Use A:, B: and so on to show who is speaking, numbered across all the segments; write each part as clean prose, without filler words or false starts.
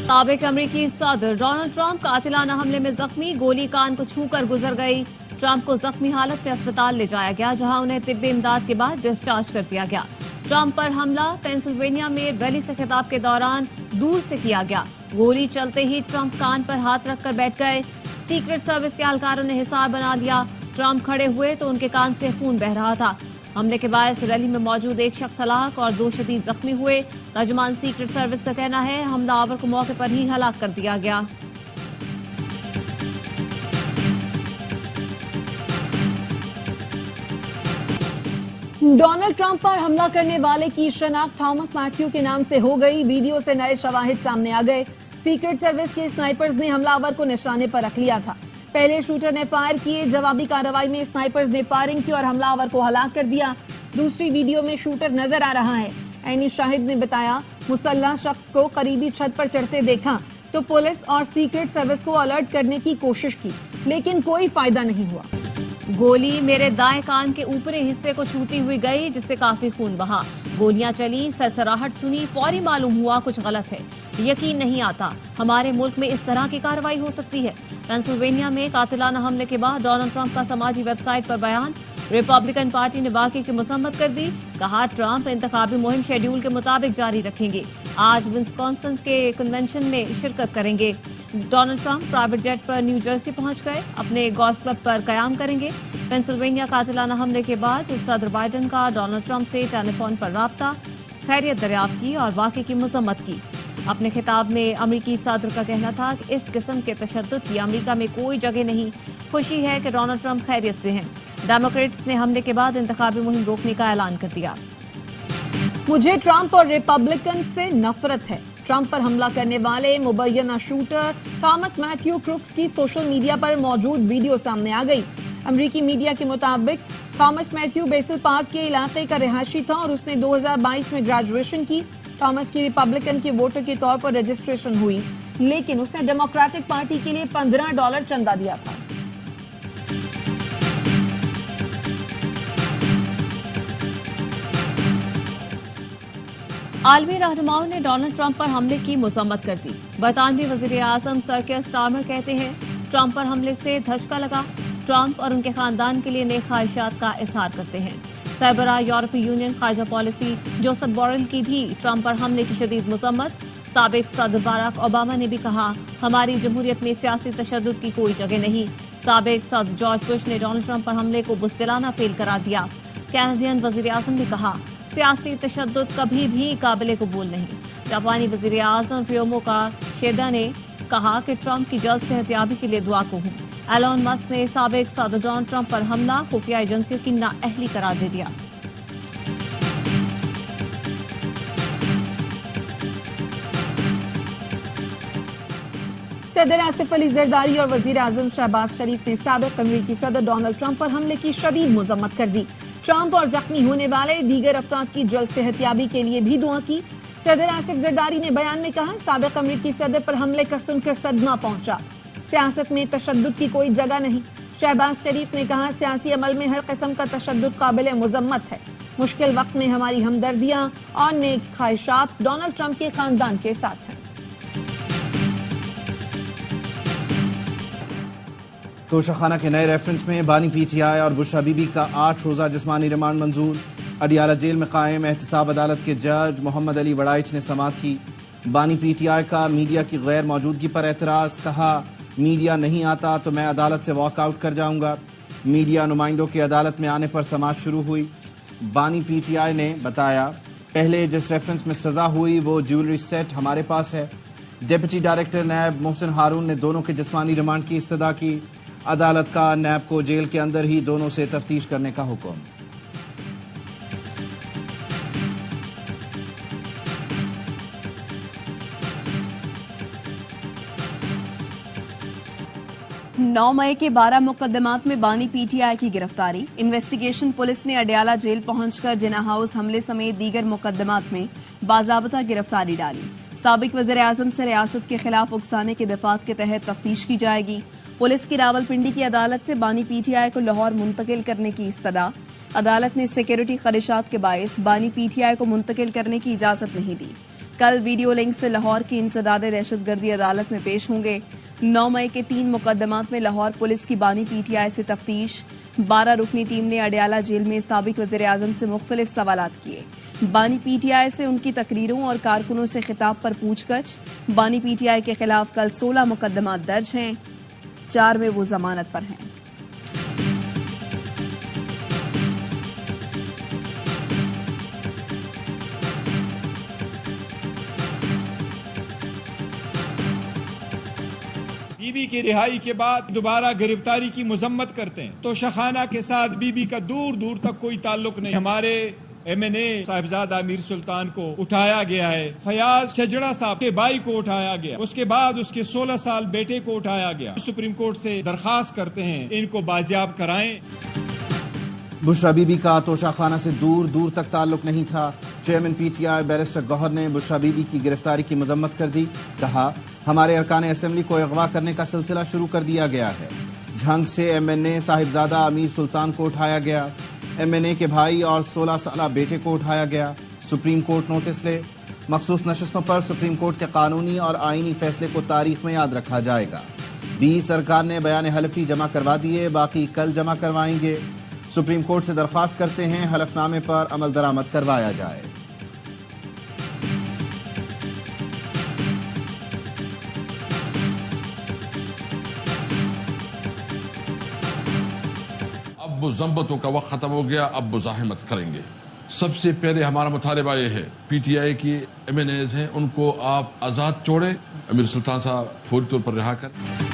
A: साबिक अमरीकी सदर डोनाल्ड ट्रंप कातिलाना हमले में जख्मी, गोली कान को छूकर गुजर गई। ट्रंप को जख्मी हालत में अस्पताल ले जाया गया, जहां उन्हें तिब्बी इमदाद के बाद डिस्चार्ज कर दिया गया। ट्रंप पर हमला पेंसिल्वेनिया में रैली से खिताब के दौरान दूर से किया गया। गोली चलते ही ट्रंप कान पर हाथ रखकर बैठ गए। सीक्रेट सर्विस के एहलकारों ने हिसार बना लिया। ट्रंप खड़े हुए तो उनके कान से खून बह रहा था। हमले के बाद रैली में मौजूद एक शख्स हलाक और 2 शदीद जख्मी हुए। तर्जुमान सीक्रेट सर्विस का कहना है हमलावर को मौके पर ही हलाक कर दिया गया।
B: डोनाल्ड ट्रंप पर हमला करने वाले की शनाख्त थॉमस मैथ्यू के नाम से हो गई। वीडियो से नए शवाहिद सामने आ गए। सीक्रेट सर्विस के स्नाइपर्स ने हमलावर को निशाने पर रख लिया था। पहले शूटर ने फायर किए, जवाबी कार्रवाई में स्नाइपर्स ने फायरिंग की और हमलावर को हलाक कर दिया। दूसरी वीडियो में शूटर नजर आ रहा है। ऐनी शाहिद ने बताया, मुसल्लह शख्स को करीबी छत पर चढ़ते देखा तो पुलिस और सीक्रेट सर्विस को अलर्ट करने की कोशिश की, लेकिन कोई फायदा नहीं हुआ।
A: गोली मेरे दाएं कान के ऊपरी हिस्से को छूती हुई गई, जिससे काफी खून बहा। गोलियां चली, सरसराहट सुनी, फौरी मालूम हुआ कुछ गलत है। यकीन नहीं आता हमारे मुल्क में इस तरह की कार्रवाई हो सकती है। पेंसिल्वेनिया में कातिलाना हमले के बाद डोनाल्ड ट्रंप का समाजी वेबसाइट पर बयान। रिपब्लिकन पार्टी ने वाकई की मसम्मत कर दी। कहा ट्रंप इंतखाबी मुहिम शेड्यूल के मुताबिक जारी रखेंगे। आज विस्कॉन्सिन के कन्वेंशन में शिरकत करेंगे। डोनाल्ड ट्रंप प्राइवेट जेट पर न्यू जर्सी पहुंच गए, अपने गोल्फ क्लब पर कयाम करेंगे। पेंसिल्वेनिया कातिलाना हमले के बाद सदर बाइडेन का डोनाल्ड ट्रंप से टेलीफोन पर राब्ता, खैरियत दरियाफ्त की और वाकई की मसम्मत की। अपने खिताब में अमरीकी सदर का कहना था कि इस किस्म के तशद्दुद की अमरीका में कोई जगह नहीं। खुशी है कि डोनाल्ड ट्रंप खैरियत से हैं। डेमोक्रेट्स ने हमले के बाद इंतखाबी मुहिम रोकने का ऐलान कर दिया।
B: मुझे ट्रंप और रिपब्लिकन से नफरत है। ट्रंप पर हमला करने वाले मुबैना शूटर थॉमस मैथ्यू क्रुक्स की सोशल मीडिया पर मौजूद वीडियो सामने आ गई। अमरीकी मीडिया के मुताबिक थॉमस मैथ्यू बेसिल पार्क के इलाके का रिहायशी था और उसने 2022 में ग्रेजुएशन की। थॉमस की रिपब्लिकन के वोटर के तौर पर रजिस्ट्रेशन हुई, लेकिन उसने डेमोक्रेटिक पार्टी के लिए $15 चंदा दिया था।
A: आलमी रहनुमाओं ने डोनाल्ड ट्रंप पर हमले की मसम्मत कर दी। बरतानवी वजीर आजम सर कियर स्टारमर कहते हैं ट्रंप पर हमले से धचका लगा। ट्रंप और उनके खानदान के लिए नेक ख्वाहिशात का इजहार करते हैं। सरबराह यूरोपीय यूनियन खारजा पॉलिसी जोसेफ बोरेल की भी ट्रंप पर हमले की शदीद मसम्मत। साबिक सदर बराक ओबामा ने भी कहा हमारी जमहूरियत में सियासी तशद्दुद की कोई जगह नहीं। साबिक सदर जॉर्ज बुश ने डोनाल्ड ट्रंप पर हमले को बुज़दिलाना फेल करार दिया। कैनेडियन वजीर आजम ने कहा सियासी तशद्दुद कभी भी काबिले कबूल नहीं। जापानी वजीर आजम फ्यूमो किशिदा ने कहा कि ट्रंप की जल्द सेहतयाबी के लिए दुआ को हूँ। एलोन मस्क ने साबिक सदर डोनाल्ड ट्रंप पर हमला खुफिया एजेंसियों की नाअहली करार दे दिया।
B: सदर आसिफ अली जरदारी और वजीर आजम शहबाज शरीफ ने साबिक अमरीकी सदर डोनाल्ड ट्रंप पर हमले की शदीद मजम्मत कर दी। ट्रंप और जख्मी होने वाले दीगर अफराद की जल्द सेहतयाबी के लिए भी दुआ की। सदर आसिफ जरदारी ने बयान में कहा साबिक अमरीकी सदर पर हमले का सुनकर सदमा पहुंचा। सियासत में तशद्दुद की कोई जगह नहीं। शहबाज शरीफ ने कहा सियासी अमल में हर किस्म का तशद्दुद काबिल मुजम्मत है। मुश्किल वक्त में हमारी हमदर्दियां और नेक ख्वाहिशात डोनाल्ड ट्रंप के खानदान के साथ हैं।
C: तोशाखाना के नए रेफरेंस में बानी पीटीआई और बुशरा बीबी का 8 रोज़ा जिस्मानी रिमांड मंजूर। अडियाला जेल में कायम एहतसाब अदालत के जज मोहम्मद अली वड़ाइच ने समाअत की। बानी पीटीआई का मीडिया की गैर मौजूदगी पर एतराज़। कहा मीडिया नहीं आता तो मैं अदालत से वॉकआउट कर जाऊंगा। मीडिया नुमाइंदों की अदालत में आने पर समाअत शुरू हुई। बानी पीटीआई ने बताया पहले जिस रेफरेंस में सज़ा हुई वो ज्वेलरी सेट हमारे पास है। डिप्टी डायरेक्टर नैब मोहसिन हारून ने दोनों के जिस्मानी रिमांड की इस्तदा की। अदालत का नैब को जेल के अंदर ही दोनों से तफ्तीश करने का हुक्म।
D: नौ मई के 12 मुकदमात में बानी पीटीआई की गिरफ्तारी। इन्वेस्टिगेशन पुलिस ने अडियाला जेल पहुंचकर जिना हाउस हमले समेत दीगर मुकदमात में बाज़ाब्ता गिरफ्तारी डाली। साबिक वज़ीर आज़म से रियासत के खिलाफ उकसाने के दफात के तहत तफ्तीश की जाएगी। पुलिस की रावलपिंडी की अदालत से बानी पीटीआई को लाहौर मुंतकिल करने की इस्तदा। अदालत ने सिक्योरिटी खदशात के बायस बानी पीटीआई को मुंतकिल करने की इजाजत नहीं दी। कल वीडियो लिंक से लाहौर की इंसदाद दहशतगर्दी अदालत में पेश होंगे। 9 मई के 3 मुकदमात में लाहौर पुलिस की बानी पीटीआई से तफ्तीश। 12 रुकनी टीम ने अडियाला जेल में साबिक वज़ीर आज़म से मुख्तलिफ सवालात किए। बानी पीटीआई से उनकी तकरीरों और कारकुनों से खिताब पर पूछगछ। बानी पीटीआई के खिलाफ कल 16 मुकदमात दर्ज हैं, 4 में वो जमानत पर हैं।
E: बीबी की रिहाई के बाद दोबारा गिरफ्तारी की मजम्मत करते हैं तो शखाना के साथ बीबी का दूर दूर तक कोई ताल्लुक नहीं। हमारे MNA साहिबजादा अमीर सुल्तान को उठाया गया है, फयाज छजड़ा साहब के भाई को उठाया गया, उसके बाद उसके 16 साल बेटे को उठाया गया। सुप्रीम कोर्ट से दरखास्त करते हैं इनको बाजियाब कराएं।
C: बुशरा बीबी का तोशा खाना से दूर दूर तक ताल्लुक नहीं था। चेयरमैन PTI बैरिस्टर गौहर ने बुशरा बीबी की गिरफ्तारी की मजम्मत कर दी। कहा, हमारे अरकान असेंबली को अगवा करने का सिलसिला शुरू कर दिया गया है। झंग से MNA साहिबजादा अमीर सुल्तान को उठाया गया, MNA के भाई और 16 साला बेटे को उठाया गया। सुप्रीम कोर्ट नोटिस ले, मखसूस नशस्तों पर सुप्रीम कोर्ट के कानूनी और आईनी फैसले को तारीख में याद रखा जाएगा। 20 सरकार ने बयान हलफी जमा करवा दिए, बाकी कल जमा करवाएंगे। सुप्रीम कोर्ट से दरख्वास्त करते हैं हलफनामे पर अमल दरामद करवाया जाए।
F: अब मुज़म्मतों का वक्त खत्म हो गया, अब मुज़ाहिमत करेंगे। सबसे पहले हमारा मुतालिबा ये है, PTI की MNAs हैं उनको आप आज़ाद छोड़ें, अमीर सुल्तान साहब फौरी तौर पर रिहा करें।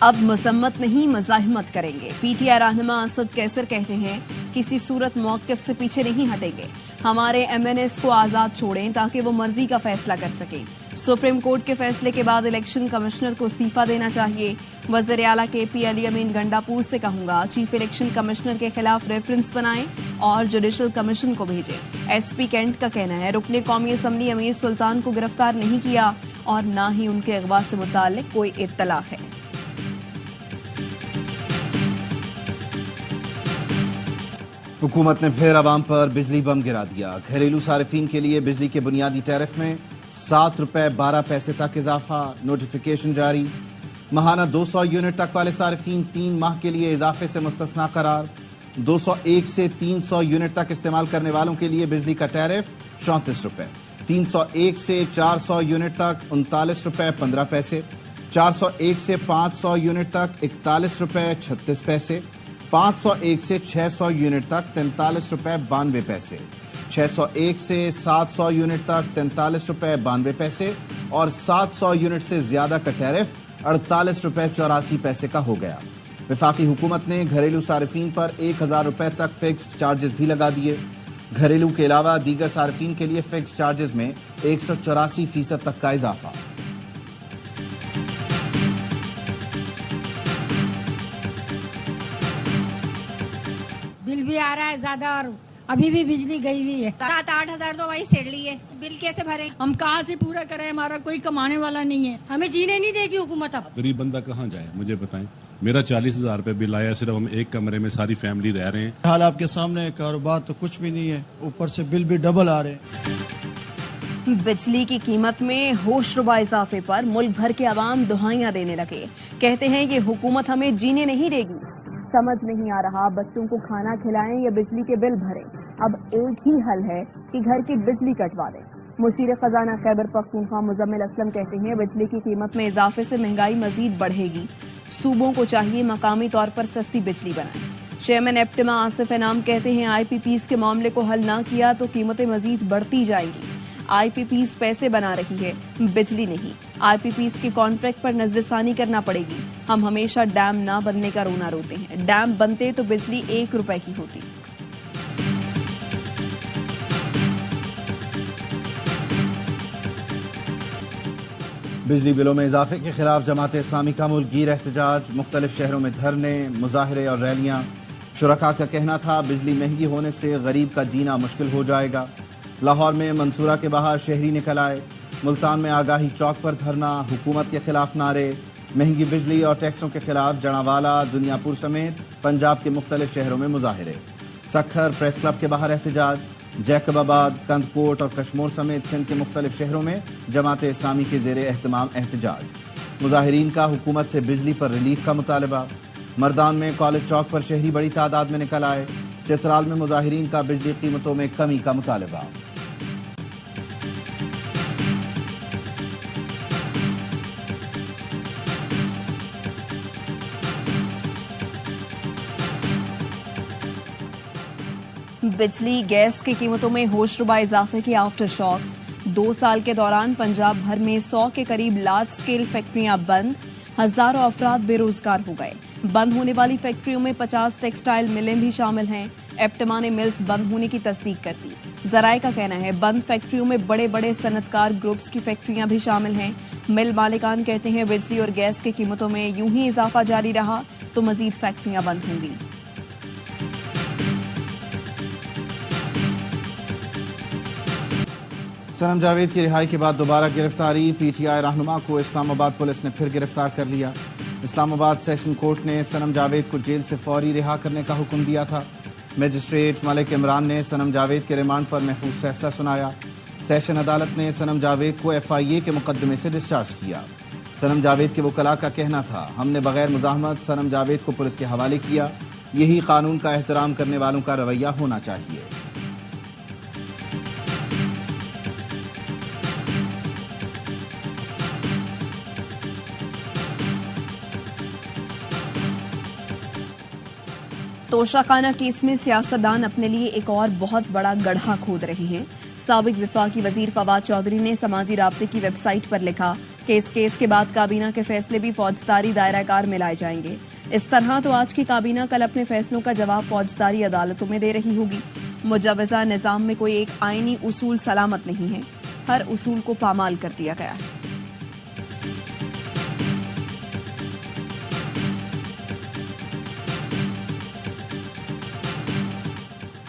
D: अब मजम्मत नहीं मज़ाहिमत करेंगे। PTI रहनुमा असद कैसर कहते हैं, किसी सूरत मौक़िफ़ से पीछे नहीं हटेंगे। हमारे MNAs को आज़ाद छोड़ें ताकि वो मर्जी का फैसला कर सकें। सुप्रीम कोर्ट के फैसले के बाद इलेक्शन कमिश्नर को इस्तीफा देना चाहिए। वज़ीर आला KP अली अमीन गंडापुर से कहूंगा, चीफ इलेक्शन कमिश्नर के खिलाफ रेफरेंस बनाएं और जुडिशल कमीशन को भेजें। SP कैंट का कहना है, रुकने कौमी असम्बली अमीर सुल्तान को गिरफ्तार नहीं किया और न ही उनके अगवा से मुताल्लिक कोई इत्तला है।
C: हुकूमत ने फिर आवाम पर बिजली बम गिरा दिया। घरेलू सारिफीन के लिए बिजली के बुनियादी टैरिफ में 7 रुपए 12 पैसे तक इजाफा, नोटिफिकेशन जारी। माहाना 200 यूनिट तक वाले सारिफीन 3 माह के लिए इजाफे से मुस्तस्ना करार। 201 से 300 यूनिट तक इस्तेमाल करने वालों के लिए बिजली का टैरिफ 34 रुपए, 301 से 400 यूनिट तक 39 रुपए 15 पैसे, 401 से 500 यूनिट तक 41 रुपए 36 पैसे, 501 से 600 यूनिट तक 43 रुपए 92 पैसे, 601 से 700 यूनिट तक 43 रुपए 92 पैसे और 700 यूनिट से ज्यादा का टैरिफ 48 रुपए 84 पैसे का हो गया। वफाकी हुकूमत ने घरेलू सारिफीन पर 1000 रुपए तक फिक्स्ड चार्जेस भी लगा दिए। घरेलू के अलावा दीगर सारिफीन के लिए फिक्स्ड चार्जेस में 184% तक का इजाफा।
G: बिल भी आ रहा है ज्यादा और अभी भी बिजली गई हुई है।
H: 7-8 हजार तो वही सेड़ ली है, बिल कैसे भरे?
G: हम कहाँ से पूरा करें, हमारा कोई कमाने वाला नहीं है, हमें जीने नहीं देगी हुकूमत। अब
I: गरीब बंदा कहाँ जाए, मुझे बताएं। मेरा 40,000 रुपये बिल आया, सिर्फ हम एक कमरे में सारी फैमिली रह रहे हैं।
J: हाल आपके सामने, कारोबार तो कुछ भी नहीं है, ऊपर से बिल भी डबल आ रहे हैं।
D: बिजली की कीमत में होशरुबा इजाफे पर मुल्क भर के अवाम दुहाइयां देने लगे। कहते हैं ये हुकूमत हमें जीने नहीं देगी। समझ नहीं आ रहा बच्चों को खाना खिलाएं या बिजली के बिल भरें। अब एक ही हल है कि घर की बिजली कटवा दें। मुसीर खजाना खैबर पख्तूनख्वा मुजम्मिल असलम कहते हैं, बिजली की कीमत में इजाफे से महंगाई मजीद बढ़ेगी। सूबों को चाहिए मकामी तौर पर सस्ती बिजली बनाएं। चेयरमैन एप्टिमा आसिफ इनाम कहते हैं, IPPs के मामले को हल ना किया तो कीमतें मजीद बढ़ती जाएंगी। IPPs पैसे बना रही है, बिजली नहीं। IPPs के कॉन्ट्रैक्ट पर नजरसानी करना पड़ेगी। हम हमेशा डैम ना बनने का रोना रोते हैं, डैम बनते तो बिजली 1 रुपए की होती।
C: बिजली बिलों में इजाफे के खिलाफ जमात इस्लामी का मुल्कगीर एहतजाज, मुख्तलिफ शहरों में धरने, मुजाहरे और रैलियां। शुरका का कहना था, बिजली महंगी होने से गरीब का जीना मुश्किल हो जाएगा। लाहौर में मंसूरा के बाहर शहरी निकल आए। मुल्तान में आगाही चौक पर धरना, हुकूमत के खिलाफ नारे। महंगी बिजली और टैक्सों के खिलाफ जनावाला, दुनियापुर समेत पंजाब के मुख्तलिफ शहरों में मुजाहरे। सखर प्रेस क्लब के बाहर एहतजाज। जैकब आबाद, कंदकोट और कश्मोर समेत सिंध के मुख्तलिफ शहरों में जमात इस्लामी के जेर एहतमाम एहतजाज। मुजाहिरीन का हुकूमत से बिजली पर रिलीफ का मुतालबा। मर्दान में कॉलेज चौक पर शहरी बड़ी तादाद में निकल आए। चित्राल में मुजाहिरीन का बिजली कीमतों में कमी का मुतालबा।
D: बिजली गैस की कीमतों में होशरुबा इजाफे के आफ्टर शॉक्स। 2 साल के दौरान पंजाब भर में 100 के करीब लार्ज स्केल फैक्ट्रियां बंद, हजारों अफराद बेरोजगार हो गए। बंद होने वाली फैक्ट्रियों में 50 टेक्सटाइल मिलें भी शामिल हैं। एप्टमा ने मिल्स बंद होने की तस्दीक कर दी। जराए का कहना है बंद फैक्ट्रियों में बड़े बड़े सनतकार ग्रुप्स की फैक्ट्रियां भी शामिल हैं। मिल मालिकान कहते हैं बिजली और गैस की कीमतों में यूं ही इजाफा जारी रहा तो मजीद फैक्ट्रियां बंद होंगी।
C: सनम जावेद की रिहाई के बाद दोबारा गिरफ्तारी। पीटीआई रहनुमा को इस्लामाबाद पुलिस ने फिर गिरफ्तार कर लिया। इस्लामाबाद सेशन कोर्ट ने सनम जावेद को जेल से फौरी रिहा करने का हुक्म दिया था। मजिस्ट्रेट मलिक इमरान ने सनम जावेद के रिमांड पर महफूज फैसला सुनाया। सेशन अदालत ने सनम जावेद को FIA के मुकदमे से डिस्चार्ज किया। सनम जावेद के वकला का कहना था, हमने बगैर मुजाहमत सनम जावेद को पुलिस के हवाले किया। यही कानून का एहतराम करने वालों का रवैया होना चाहिए।
D: तोशाखाना केस में सियासतदान अपने लिए एक और बहुत बड़ा गड्ढा खोद रहे हैं। साबिक वफाकी वजीर फवाद चौधरी ने समाजी राब्ते की वेबसाइट पर लिखा कि इस केस के बाद काबीना के फैसले भी फौजदारी दायरा कार में लाए जाएंगे। इस तरह तो आज की काबीना कल अपने फैसलों का जवाब फौजदारी अदालतों में दे रही होगी। मुजव्वज़ा निज़ाम में कोई एक आईनी उसूल सलामत नहीं है, हर उसूल को पामाल कर दिया गया है।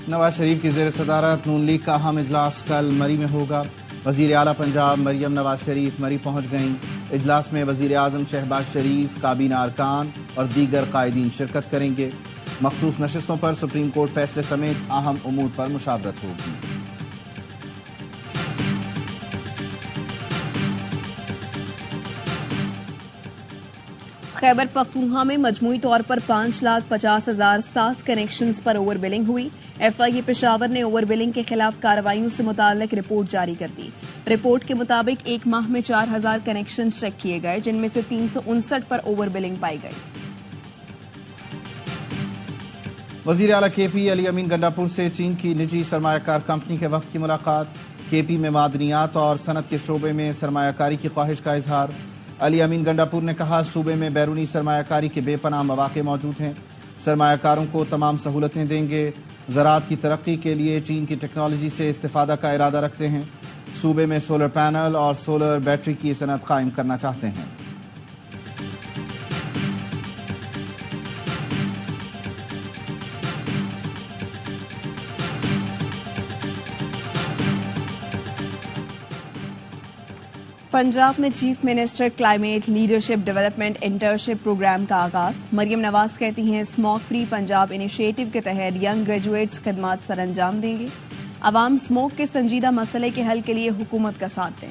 C: नवाज शरीफ की ज़ेर सदारत नून लीग का अहम इजलास कल मरी में होगा। वज़ीर आला पंजाब मरियम नवाज शरीफ मरी पहुंच गईं। इजलास में वज़ीर आज़म शहबाज शरीफ, काबीना अरकान और दीगर कायदीन शिरकत करेंगे। मखसूस नशिस्तों पर सुप्रीम कोर्ट फैसले समेत अहम उमूर पर मुशावरत होगी।
D: खैबर पख्तूनख्वा में मजमूई तौर पर 5,50,007 कनेक्शंस पर ओवर बिलिंग हुई। FIA पेशावर ने ओवर बिलिंग के खिलाफ कार्रवाइयों से मुताल्लिक रिपोर्ट जारी कर दी। रिपोर्ट के मुताबिक एक माह में 4,000 कनेक्शन चेक किए गए, जिनमें से 359 पर ओवर बिलिंग पाई गई।
C: वज़ीर आला KP अली अमीन गंडापुर से चीन की निजी सरमायाकार कंपनी के वक्त की मुलाकात। KP में मादनियात और सनत के शोबे में सरमायाकारी की ख्वाहिश का इजहार। अली अमीन गंडापुर ने कहा, सूबे में बैरूनी सरमायाकारी के बेपनाह मौके मौजूद हैं। सरमायाकारों को तमाम सहूलतें देंगे। ज़राअत की तरक्की के लिए चीन की टेक्नोलॉजी से इस्तिफादा का इरादा रखते हैं। सूबे में सोलर पैनल और सोलर बैटरी की सनत कायम करना चाहते हैं।
D: पंजाब में chief minister climate leadership development internship program का आगाज। मरियम नवाज कहती हैं स्मोक फ्री पंजाब इनिशिएटिव के तहत यंग ग्रेजुएट्स खदमात सर अंजाम देंगे। अवाम स्मोक के संजीदा मसले के हल के लिए हुकूमत का साथ दें।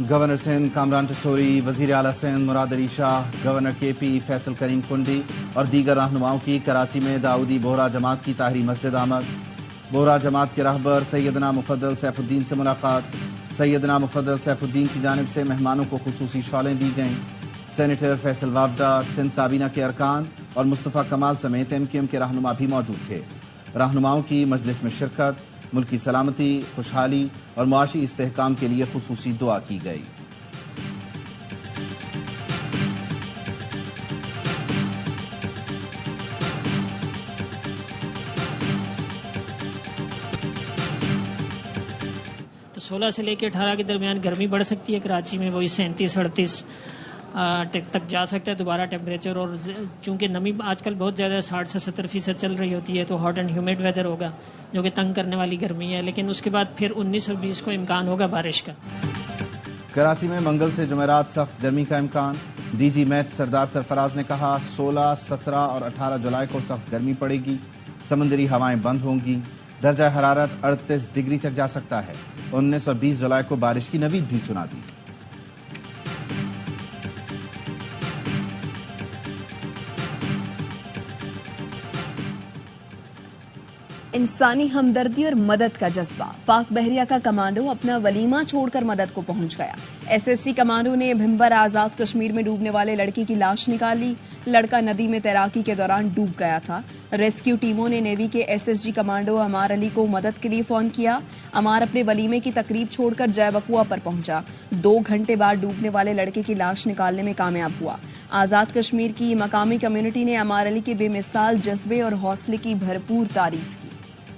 C: गवर्नर सिंध कामरान टसोरी, वज़ीर आला सिंध मुराद अली शाह, गवर्नर KP फैसल करीम कुंडी और दीगर रहनुमाओं की कराची में दाऊदी बोहरा जमात की ताहरी मस्जिद आमद। बोहरा जमात के रहबर सैयदना मुफद्दल सैफुद्दीन से मुलाकात। सैयदना मुफद्दल सैफुद्दीन की जानिब से मेहमानों को खुसूसी शॉलें दी गईं। सेनेटर फैसल वावडा, सिंध काबीना के अरकान और मुस्तफ़ा कमाल समेत MQM के रहनुमा भी मौजूद थे। रहनुमाओं की मजलिस में शिरकत, मुल्क की सलामती, खुशहाली और मुआशी इस्तेहकाम के लिए खुसूसी दुआ की गई।
K: तो 16 से लेकर 18 के दरमियान गर्मी बढ़ सकती है। कराची में वही 37-38 तक जा सकता है दोबारा टेम्परेचर। और चूंकि नमी आजकल बहुत ज़्यादा 60 से 70% चल रही होती है, तो हॉट एंड ह्यूमिड वेदर होगा जो कि तंग करने वाली गर्मी है। लेकिन उसके बाद फिर 19 और 20 को इम्कान होगा बारिश का।
C: कराची में मंगल से जुमेरात सख्त गर्मी का इम्कान। ڈی جی میٹ سردار سرفراز نے کہا 16, 17 اور 18 جولائی کو سخت گرمی پڑے گی، سمندری ہوائیں بند ہوں گی، درجہ حرارت 38 ڈگری تک جا سکتا ہے۔ 19 اور 20 جولائی کو بارش کی نوید بھی سنا دی۔
D: انسانی ہمدردی اور مدد کا جذبہ، پاک بحریہ کا کمانڈو اپنا ولیمہ چھوڑ کر مدد کو پہنچ گیا۔ ایس ایس ٹی کمانڈو نے بھمبر آزاد کشمیر میں ڈوبنے والے لڑکی کی لاش نکالی۔ لڑکا ندی میں تیراکی کے دوران ڈوب گیا تھا۔ ریسکیو ٹیموں نے نیوی کے S S G commando Ammar Ali کو مدد کے لیے فون کیا۔ عمار اپنے ولیمے کی تقریب چھوڑ کر جے بقوا پر پہنچا۔ 2 گھنٹے بعد ڈوبنے والے لڑکے کی لاش نکالنے میں کامیاب ہوا۔ آزاد کشمیر کی مقامی کمیونٹی نے عمار علی کے بے مثال جذبے اور حوصلے کی بھرپور تعریف کی۔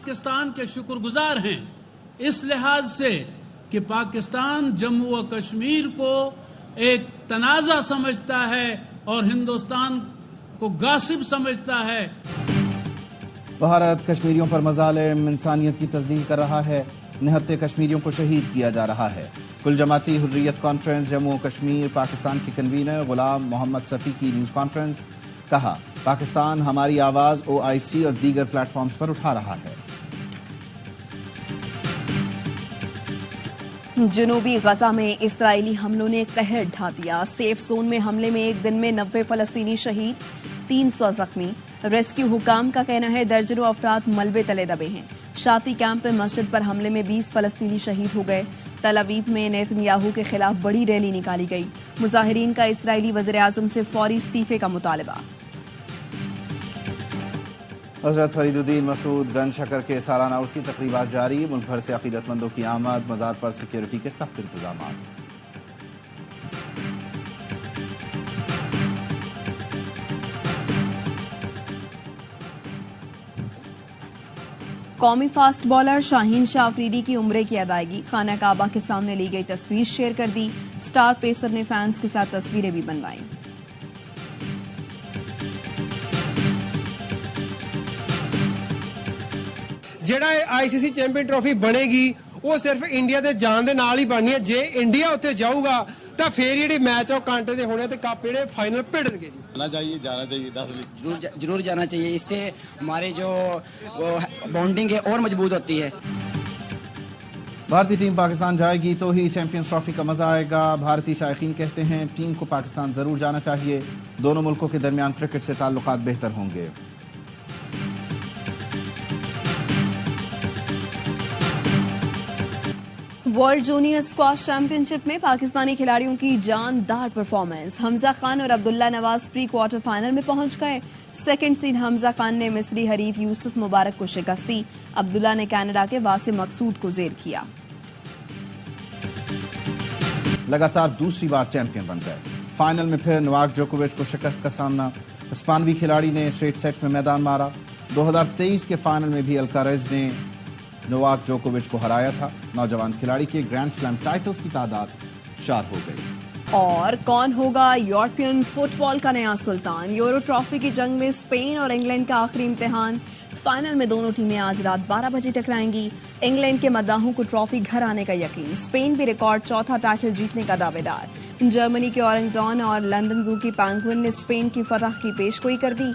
L: پاکستان کے شکر گزار ہیں اس لحاظ سے کہ پاکستان جموں و کشمیر کو ایک تنازع سمجھتا ہے اور ہندوستان کو غاصب سمجھتا ہے۔
C: بھارت کشمیریوں پر مظالم انسانیت کی تصدیق کر رہا ہے، نہتے کشمیریوں کو شہید کیا جا رہا ہے۔ کل جماعتی حریت کانفرنس جموں و کشمیر پاکستان کے کنوینر غلام محمد صفی کی نیوز کانفرنس، کہا پاکستان ہماری آواز OIC اور دیگر پلیٹ فارمز پر اٹھا رہا ہے۔
D: جنوبی غزہ میں اسرائیلی حملوں نے قہر ڈھا دیا۔ سیف زون میں حملے میں ایک دن میں 90 فلسطینی شہید، 300 زخمی۔ ریسکیو حکام کا کہنا ہے درجنوں افراد ملبے تلے دبے ہیں۔ شاتی کیمپ میں مسجد پر حملے میں 20 فلسطینی شہید ہو گئے۔ تل ابیب میں نیتن یاہو کے خلاف بڑی ریلی نکالی گئی۔ مظاہرین کا اسرائیلی وزیر اعظم سے فوری استعفے کا مطالبہ۔
C: حضرت فرید الدین مسعود گنج شکر کے سالانہ عرس کی تقریبات جاری، ملک بھر سے عقیدت مندوں کی آمد، مزار پر سیکیورٹی کے سخت انتظامات۔
D: قومی فاسٹ بالر شاہین شاہ آفریدی کی عمرے کی ادائیگی، خانہ کعبہ کے سامنے لی گئی تصویر شیئر کر دی۔ سٹار پیسر نے فینس کے ساتھ تصویریں بھی بنوائیں۔
M: ਜਿਹੜਾ ICC ਚੈਂਪੀਅਨ ਟਰਾਫੀ ਬਣੇਗੀ ਉਹ ਸਿਰਫ ਇੰਡੀਆ ਦੇ ਜਾਣ ਦੇ ਨਾਲ ਹੀ ਬਣਨੀ ਹੈ। ਜੇ ਇੰਡੀਆ ਉੱਥੇ ਜਾਊਗਾ ਤਾਂ ਫੇਰ ਜਿਹੜੇ ਮੈਚ ਆ ਉਹ ਕਾਂਟੇ ਦੇ ਹੋਣੇ ਤੇ ਕੱਪ ਜਿਹੜੇ ਫਾਈਨਲ ਭਿੜਨਗੇ ਜੀ।
N: जाना चाहिए 10 जरूर जाना चाहिए। इससे हमारे जो बॉन्डिंग है और मजबूत होती है।
C: بھارتی ٹیم پاکستان جائے گی تو ہی چیمپئنز ٹرافی کا مزہ آئے گا۔ بھارتی شائقین کہتے ہیں ٹیم کو پاکستان ضرور جانا چاہیے، دونوں ملکوں کے درمیان کرکٹ سے تعلقات بہتر ہوں گے۔
D: ورلڈ جونیئر اسکواش چیمپئن شپ میں پاکستانی کھلاڑیوں کی جاندار پرفارمنس، حمزہ خان اور عبداللہ نواز پری کوارٹر فائنل میں پہنچ گئے۔ سیکنڈ سیڈ حمزہ خان نے مصری حریف یوسف مبارک کو شکست دی، عبداللہ نے کینیڈا کے واسع مقصود کو زیر کیا۔
C: لگاتار دوسری بار چیمپئن بن گئے، فائنل میں پھر نواک جوکووچ کو شکست کا سامنا۔ اسپانوی کھلاڑی نے اسٹریٹ سیٹس میں میدان مارا۔ 2023 کے فائنل میں بھی الکارز نے نواک جوکووچ کو ہرایا تھا۔ نوجوان کھلاڑی کے گرینڈ سلیم ٹائٹلز کی تعداد 4 ہو گئی۔
D: اور کون ہوگا یورپین فٹ بال کا نیا سلطان؟ یورو ٹرافی کی جنگ میں اسپین اور انگلینڈ کا آخری امتحان۔ فائنل میں دونوں ٹیمیں آج رات 12 بجے ٹکرائیں گی۔ انگلینڈ کے مداحوں کو ٹرافی گھر آنے کا یقین، اسپین بھی ریکارڈ چوتھا ٹائٹل جیتنے کا دعوے دار۔ جرمنی کے اورنگٹون اور لندن زو کی پینگوئن نے اسپین کی فتح کی پیشگوئی کر دی۔